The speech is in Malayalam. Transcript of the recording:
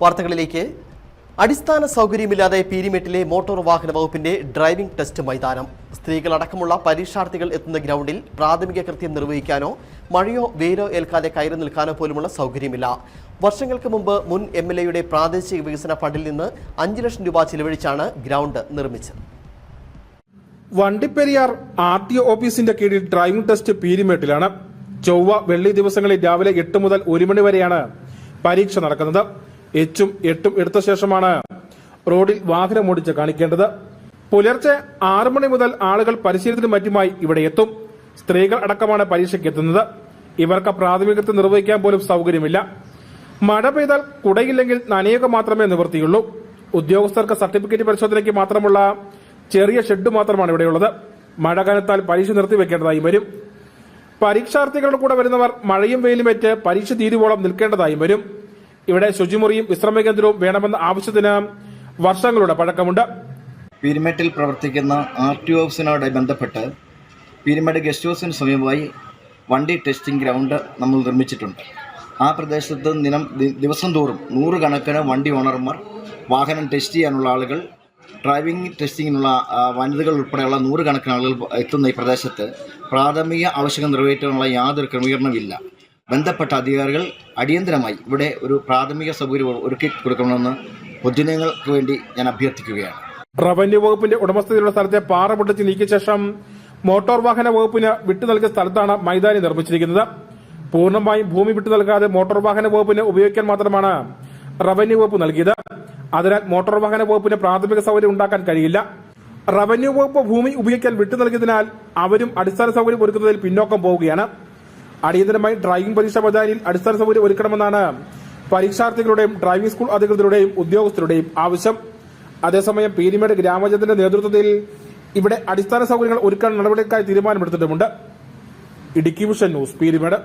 വാർത്തകളിലേക്ക്. അടിസ്ഥാന സൗകര്യമില്ലാതെ പീരിമേട്ടിലെ മോട്ടോർ വാഹന വകുപ്പിന്റെ ഡ്രൈവിംഗ് ടെസ്റ്റ് മൈതാനം. സ്ത്രീകളടക്കമുള്ള പരീക്ഷാർത്ഥികൾ എത്തുന്ന ഗ്രൗണ്ടിൽ പ്രാഥമിക കൃത്യം നിർവഹിക്കാനോ മഴയോ വെയിലോ ഏൽക്കാതെ കയറി നിൽക്കാനോ പോലുമുള്ള സൗകര്യമില്ല. വർഷങ്ങൾക്ക് മുമ്പ് മുൻ MLAയുടെ പ്രാദേശിക വികസന ഫണ്ടിൽ നിന്ന് 5 ലക്ഷം രൂപ ചിലവഴിച്ചാണ് ഗ്രൗണ്ട് നിർമ്മിച്ചത്. വണ്ടിപ്പെരിയാർ RTO ഓഫീസിന്റെ കീഴിൽ ഡ്രൈവിംഗ് ടെസ്റ്റ് പീരിമേട്ടിലാണ്. ചൊവ്വ, വെള്ളി ദിവസങ്ങളിൽ രാവിലെ 8 മുതൽ 1 മണി വരെയാണ് പരീക്ഷ നടക്കുന്നത്. H-ഉം 8-ഉം എടുത്ത ശേഷമാണ് റോഡിൽ വാഹനം ഓടിച്ച് കാണിക്കേണ്ടത്. പുലർച്ചെ 6 മണി മുതൽ ആളുകൾ പരിശീലനത്തിനും മറ്റുമായി ഇവിടെ എത്തും. സ്ത്രീകൾ അടക്കമാണ് പരീക്ഷയ്ക്ക് എത്തുന്നത്. ഇവർക്ക് പ്രാഥമികത്വം നിർവഹിക്കാൻ പോലും സൗകര്യമില്ല. മഴ പെയ്താൽ കുടയില്ലെങ്കിൽ നനയുക മാത്രമേ നിവൃത്തിയുള്ളൂ. ഉദ്യോഗസ്ഥർക്ക് സർട്ടിഫിക്കറ്റ് പരിശോധനയ്ക്ക് മാത്രമുള്ള ചെറിയ ഷെഡ് മാത്രമാണ് ഇവിടെയുള്ളത്. മഴ കനത്താൽ പരീക്ഷ നിർത്തിവെക്കേണ്ടതായും വരും. പരീക്ഷാർത്ഥികളുടെ കൂടെ വരുന്നവർ മഴയും വെയിലുമേറ്റ് പരീക്ഷ തീരുവോളം നിൽക്കേണ്ടതായും വരും. ഇവിടെ ശുചിമുറിയും വിശ്രമ കേന്ദ്രവും വേണമെന്ന ആവശ്യത്തിന് വർഷങ്ങളുടെ പഴക്കമുണ്ട്. പീരിമേട്ടിൽ പ്രവർത്തിക്കുന്ന RTO ഓഫീസിനോടായി ബന്ധപ്പെട്ട് പീരിമേട് ഗസ്റ്റ് ഹൗസിന് സമീപമായി വണ്ടി ടെസ്റ്റിംഗ് ഗ്രൗണ്ട് നമ്മൾ നിർമ്മിച്ചിട്ടുണ്ട്. ആ പ്രദേശത്ത് ദിവസം തോറും 100 കണക്കിന് വണ്ടി ഓണർമാർ, വാഹനം ടെസ്റ്റ് ചെയ്യാനുള്ള ആളുകൾ, ഡ്രൈവിംഗ് ടെസ്റ്റിങ്ങിനുള്ള വനിതകൾ ഉൾപ്പെടെയുള്ള 100 കണക്കിന് ആളുകൾ എത്തുന്ന ഈ പ്രദേശത്ത് പ്രാഥമിക ആവശ്യങ്ങൾ നിറവേറ്റാനുള്ള യാതൊരു ക്രമീകരണമില്ല. ബന്ധപ്പെട്ട അധികാരികൾ അടിയന്തരമായി ഇവിടെ ഒരു പ്രാഥമിക സൗകര്യം ഒരുക്കി കൊടുക്കണമെന്ന് പൊതുജനങ്ങൾക്ക് വേണ്ടി ഞാൻ അഭ്യർത്ഥിക്കുകയാണ്. റവന്യൂ വകുപ്പിന്റെ ഉടമസ്ഥതയിലുള്ള സ്ഥലത്തെ പാറ പൊട്ടിച്ച് നീക്കിയ ശേഷം മോട്ടോർ വാഹന വകുപ്പിന് വിട്ടു നൽകിയ സ്ഥലത്താണ് മൈതാനി നിർമ്മിച്ചിരിക്കുന്നത്. പൂർണ്ണമായും ഭൂമി വിട്ടു നൽകാതെ മോട്ടോർ വാഹന വകുപ്പിന് ഉപയോഗിക്കാൻ മാത്രമാണ് റവന്യൂ വകുപ്പ് നൽകിയത്. അതിനാൽ മോട്ടോർ വാഹന വകുപ്പിന് പ്രാഥമിക സൗകര്യം ഉണ്ടാക്കാൻ കഴിയില്ല. റവന്യൂ വകുപ്പ് ഭൂമി ഉപയോഗിക്കാൻ വിട്ടു നൽകിയതിനാൽ അവരും അടിസ്ഥാന സൗകര്യം ഒരുക്കുന്നതിൽ പിന്നോക്കം പോവുകയാണ്. അടിയന്തരമായി ഡ്രൈവിംഗ് പരീക്ഷാ മൈതാനിയിൽ അടിസ്ഥാന സൗകര്യം ഒരുക്കണമെന്നാണ് പരീക്ഷാർത്ഥികളുടെയും ഡ്രൈവിംഗ് സ്കൂൾ അധികൃതരുടെയും ഉദ്യോഗസ്ഥരുടെയും ആവശ്യം. അതേസമയം പീരിമേട് ഗ്രാമപഞ്ചായത്തിന്റെ നേതൃത്വത്തിൽ ഇവിടെ അടിസ്ഥാന സൗകര്യങ്ങൾ ഒരുക്കാൻ നടപടിക്കായി തീരുമാനമെടുത്തിട്ടുമുണ്ട്. Idukki vision news, Peermade.